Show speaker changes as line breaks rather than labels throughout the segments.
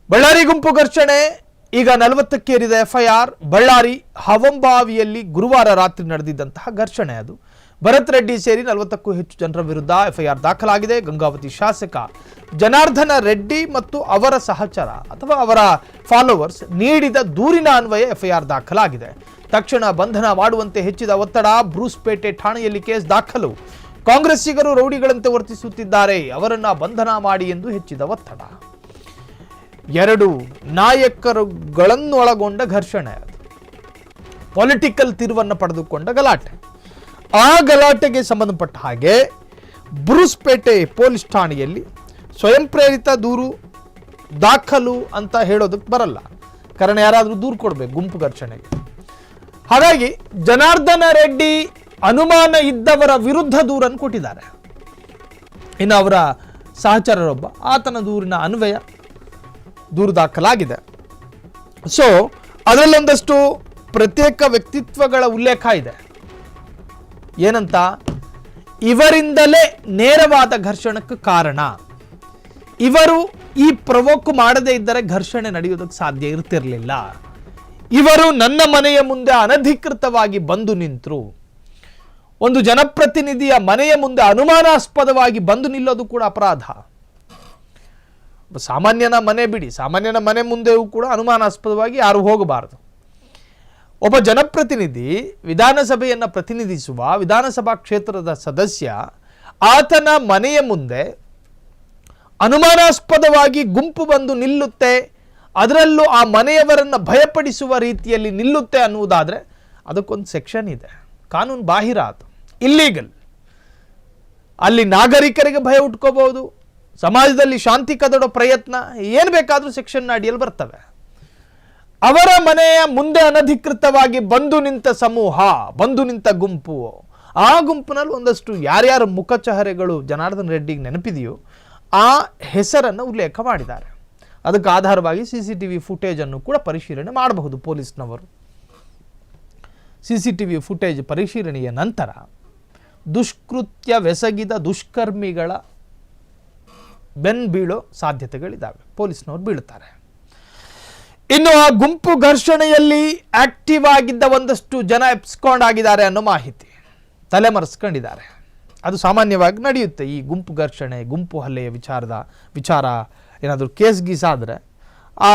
ಬಳ್ಳಾರಿ ಗುಂಪು ಘರ್ಷಣೆ ಈಗ 40ಕ್ಕೇರಿದೆ ಎಫ್ಐಆರ್. ಬಳ್ಳಾರಿ ಹವಂಬಾವಿಯಲ್ಲಿ ಗುರುವಾರ ರಾತ್ರಿ ನಡೆದಿದ್ದಂತಹ ಘರ್ಷಣೆ ಅದು. ಭರತ್ ರೆಡ್ಡಿ ಸೇರಿ 40ಕ್ಕೂ ಹೆಚ್ಚು ಜನರ ವಿರುದ್ಧ ಎಫ್ಐಆರ್ ದಾಖಲಾಗಿದೆ. ಗಂಗಾವತಿ ಶಾಸಕ ಜನಾರ್ದನ ರೆಡ್ಡಿ ಮತ್ತು ಅವರ ಸಹಚರ ಅಥವಾ ಅವರ ಫಾಲೋವರ್ಸ್ ನೀಡಿದ ದೂರಿನ ಅನ್ವಯ ಎಫ್ಐಆರ್ ದಾಖಲಾಗಿದೆ. ತಕ್ಷಣ ಬಂಧನ ಮಾಡುವಂತೆ ಹೆಚ್ಚಿದ ಒತ್ತಡ. ಬ್ರೂಸ್ಪೇಟೆ ಠಾಣೆಯಲ್ಲಿ ಕೇಸ್ ದಾಖಲು. ಕಾಂಗ್ರೆಸ್ಸಿಗರು ರೌಡಿಗಳಂತೆ ವರ್ತಿಸುತ್ತಿದ್ದಾರೆ, ಅವರನ್ನ ಬಂಧನ ಮಾಡಿ ಎಂದು ಹೆಚ್ಚಿದ ಒತ್ತಡ. ಎರಡು ನಾಯಕರುಗಳನ್ನೊಳಗೊಂಡ ಘರ್ಷಣೆ, ಪೊಲಿಟಿಕಲ್ ತಿರುವನ್ನು ಪಡೆದುಕೊಂಡ ಗಲಾಟೆ. ಆ ಗಲಾಟೆಗೆ ಸಂಬಂಧಪಟ್ಟ ಹಾಗೆ ಬ್ರೂಸ್ಪೇಟೆ ಪೊಲೀಸ್ ಠಾಣೆಯಲ್ಲಿ ಸ್ವಯಂ ಪ್ರೇರಿತ ದೂರು ದಾಖಲು ಅಂತ ಹೇಳೋದಕ್ಕೆ ಬರಲ್ಲ, ಕಾರಣ ಯಾರಾದರೂ ದೂರು ಕೊಡಬೇಕು ಗುಂಪು ಘರ್ಷಣೆಗೆ. ಹಾಗಾಗಿ ಜನಾರ್ದನ ರೆಡ್ಡಿ ಅನುಮಾನ ಇದ್ದವರ ವಿರುದ್ಧ ದೂರನ್ನು ಕೊಟ್ಟಿದ್ದಾರೆ. ಇನ್ನು ಅವರ ಸಹಚರರೊಬ್ಬ, ಆತನ ದೂರಿನ ಅನ್ವಯ ದೂರು ದಾಖಲಾಗಿದೆ. ಸೊ ಅದರಲ್ಲೊಂದಷ್ಟು ಪ್ರತ್ಯೇಕ ವ್ಯಕ್ತಿತ್ವಗಳ ಉಲ್ಲೇಖ ಇದೆ. ಏನಂತ, ಇವರಿಂದಲೇ ನೇರವಾದ ಘರ್ಷಣೆಗೆ ಕಾರಣ, ಇವರು ಈ ಪ್ರವೋಕ್ ಮಾಡದೇ ಇದ್ದರೆ ಘರ್ಷಣೆ ನಡೆಯುವುದಕ್ಕೆ ಸಾಧ್ಯ ಇರ್ತಿರಲಿಲ್ಲ, ಇವರು ನನ್ನ ಮನೆಯ ಮುಂದೆ ಅನಧಿಕೃತವಾಗಿ ಬಂದು ನಿಂತರು. ಒಂದು ಜನಪ್ರತಿನಿಧಿಯ ಮನೆಯ ಮುಂದೆ ಅನುಮಾನಾಸ್ಪದವಾಗಿ ಬಂದು ನಿಲ್ಲೋದು ಕೂಡ ಅಪರಾಧ. ಸಾಮಾನ್ಯನ ಮನೆ ಬಿಡಿ, ಸಾಮಾನ್ಯನ ಮನೆ ಮುಂದೆಯೂ ಕೂಡ ಅನುಮಾನಾಸ್ಪದವಾಗಿ ಯಾರು ಹೋಗಬಾರದು. ಒಬ್ಬ ಜನಪ್ರತಿನಿಧಿ, ವಿಧಾನಸಭೆಯನ್ನು ಪ್ರತಿನಿಧಿಸುವ ವಿಧಾನಸಭಾ ಕ್ಷೇತ್ರದ ಸದಸ್ಯ, ಆತನ ಮನೆಯ ಮುಂದೆ ಅನುಮಾನಾಸ್ಪದವಾಗಿ ಗುಂಪು ಬಂದು ನಿಲ್ಲುತ್ತೆ, ಅದರಲ್ಲೂ ಆ ಮನೆಯವರನ್ನು ಭಯಪಡಿಸುವ ರೀತಿಯಲ್ಲಿ ನಿಲ್ಲುತ್ತೆ ಅನ್ನುವುದಾದರೆ ಅದಕ್ಕೊಂದು ಸೆಕ್ಷನ್ ಇದೆ, ಕಾನೂನು ಬಾಹಿರ, ಅದು ಇಲ್ಲೀಗಲ್. ಅಲ್ಲಿ ನಾಗರಿಕರಿಗೆ ಭಯ ಉಟ್ಕೋಬಹುದು, ಸಮಾಜದಲ್ಲಿ ಶಾಂತಿ ಕದಡೋ ಪ್ರಯತ್ನ, ಏನು ಬೇಕಾದರೂ ಸೆಕ್ಷನ್ ಅಡಿಯಲ್ಲಿ ಬರ್ತವೆ. ಅವರ ಮನೆಯ ಮುಂದೆ ಅನಧಿಕೃತವಾಗಿ ಬಂದು ನಿಂತ ಸಮೂಹ, ಬಂದು ನಿಂತ ಗುಂಪು, ಆ ಗುಂಪಿನಲ್ಲಿ ಒಂದಷ್ಟು ಯಾರ್ಯಾರ ಮುಖಚಹರೆಗಳು ಜನಾರ್ದನ ರೆಡ್ಡಿಗೆ ನೆನಪಿದೆಯೋ ಆ ಹೆಸರನ್ನು ಉಲ್ಲೇಖ ಮಾಡಿದ್ದಾರೆ. ಅದಕ್ಕೆ ಆಧಾರವಾಗಿ CCTV ಫುಟೇಜನ್ನು ಕೂಡ ಪರಿಶೀಲನೆ ಮಾಡಬಹುದು ಪೊಲೀಸ್ನವರು. CCTV ಫುಟೇಜ್ ಪರಿಶೀಲನೆಯ ನಂತರ ದುಷ್ಕೃತ್ಯವೆಸಗಿದ ದುಷ್ಕರ್ಮಿಗಳ ಬೆನ್ ಬೀಳೋ ಸಾಧ್ಯತೆಗಳಿದ್ದಾವೆ, ಪೊಲೀಸ್ನವರು ಬೀಳುತ್ತಾರೆ. ಇನ್ನು ಆ ಗುಂಪು ಘರ್ಷಣೆಯಲ್ಲಿ ಆಕ್ಟಿವ್ ಆಗಿದ್ದ ಒಂದಷ್ಟು ಜನ ಎಪ್ಸ್ಕೊಂಡು ಆಗಿದ್ದಾರೆ ಅನ್ನೋ ಮಾಹಿತಿ, ತಲೆಮರೆಸ್ಕೊಂಡಿದ್ದಾರೆ. ಅದು ಸಾಮಾನ್ಯವಾಗಿ ನಡೆಯುತ್ತೆ ಈ ಗುಂಪು ಘರ್ಷಣೆ, ಗುಂಪು ಹಲ್ಲೆಯ ವಿಚಾರ ಏನಾದರೂ ಕೇಸ್ ಗೀಸ್ ಆದರೆ ಆ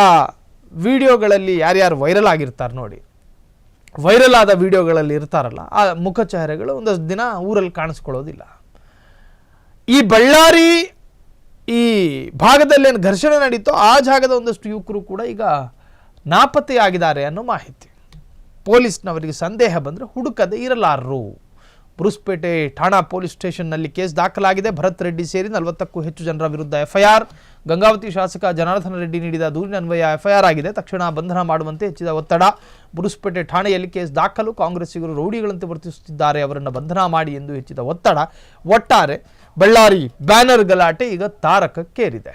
ವಿಡಿಯೋಗಳಲ್ಲಿ ಯಾರ್ಯಾರು ವೈರಲ್ ಆಗಿರ್ತಾರೆ ನೋಡಿ, ವೈರಲ್ ಆದ ವಿಡಿಯೋಗಳಲ್ಲಿ ಇರ್ತಾರಲ್ಲ ಆ ಮುಖಚಹರೆಗಳು ಒಂದಷ್ಟು ದಿನ ಊರಲ್ಲಿ ಕಾಣಿಸ್ಕೊಳ್ಳೋದಿಲ್ಲ. ಈ ಬಳ್ಳಾರಿ ಈ ಭಾಗದಲ್ಲಿ ಏನು ಘರ್ಷಣೆ ನಡೀತೋ ಆ ಜಾಗದ ಒಂದಷ್ಟು ಯುವಕರು ಕೂಡ ಈಗ ನಾಪತ್ತೆಯಾಗಿದ್ದಾರೆ ಅನ್ನೋ ಮಾಹಿತಿ. ಪೊಲೀಸ್ನವರಿಗೆ ಸಂದೇಹ ಬಂದರೆ ಹುಡುಕದೆ ಇರಲಾರರು. ಬ್ರೂಸ್ಪೇಟೆ ಠಾಣಾ ಪೊಲೀಸ್ ಸ್ಟೇಷನ್ನಲ್ಲಿ ಕೇಸ್ ದಾಖಲಾಗಿದೆ. ಭರತ್ ರೆಡ್ಡಿ ಸೇರಿ 40ಕ್ಕೂ ಹೆಚ್ಚು ಜನರ ವಿರುದ್ಧ ಎಫ್ಐಆರ್. ಗಂಗಾವತಿ ಶಾಸಕ ಜನಾರ್ದನ ರೆಡ್ಡಿ ನೀಡಿದ ದೂರಿನ ಅನ್ವಯ ಎಫ್ಐಆರ್ ಆಗಿದೆ. ತಕ್ಷಣ ಬಂಧನ ಮಾಡುವಂತೆ ಹೆಚ್ಚಿದ ಒತ್ತಡ. ಬ್ರೂಸ್ಪೇಟೆ ಠಾಣೆಯಲ್ಲಿ ಕೇಸ್ ದಾಖಲು. ಕಾಂಗ್ರೆಸ್ಸಿಗರು ರೌಡಿಗಳಂತೆ ವರ್ತಿಸುತ್ತಿದ್ದಾರೆ, ಅವರನ್ನು ಬಂಧನ ಮಾಡಿ ಎಂದು ಹೆಚ್ಚಿದ ಒತ್ತಡ. ಒಟ್ಟಾರೆ ಬಳ್ಳಾರಿ ಬ್ಯಾನರ್ ಗಲಾಟೆ ಈಗ ತಾರಕಕ್ಕೇರಿದೆ.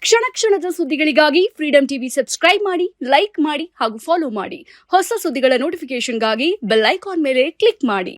ಕ್ಷಣ ಕ್ಷಣದ ಸುದ್ದಿಗಳಿಗಾಗಿ ಫ್ರೀಡಂ ಟಿವಿ ಸಬ್ಸ್ಕ್ರೈಬ್ ಮಾಡಿ, ಲೈಕ್ ಮಾಡಿ ಹಾಗೂ ಫಾಲೋ ಮಾಡಿ. ಹೊಸ ಸುದ್ದಿಗಳ ನೋಟಿಫಿಕೇಶನ್ಗಾಗಿ ಬೆಲ್ ಐಕಾನ್ ಮೇಲೆ ಕ್ಲಿಕ್ ಮಾಡಿ.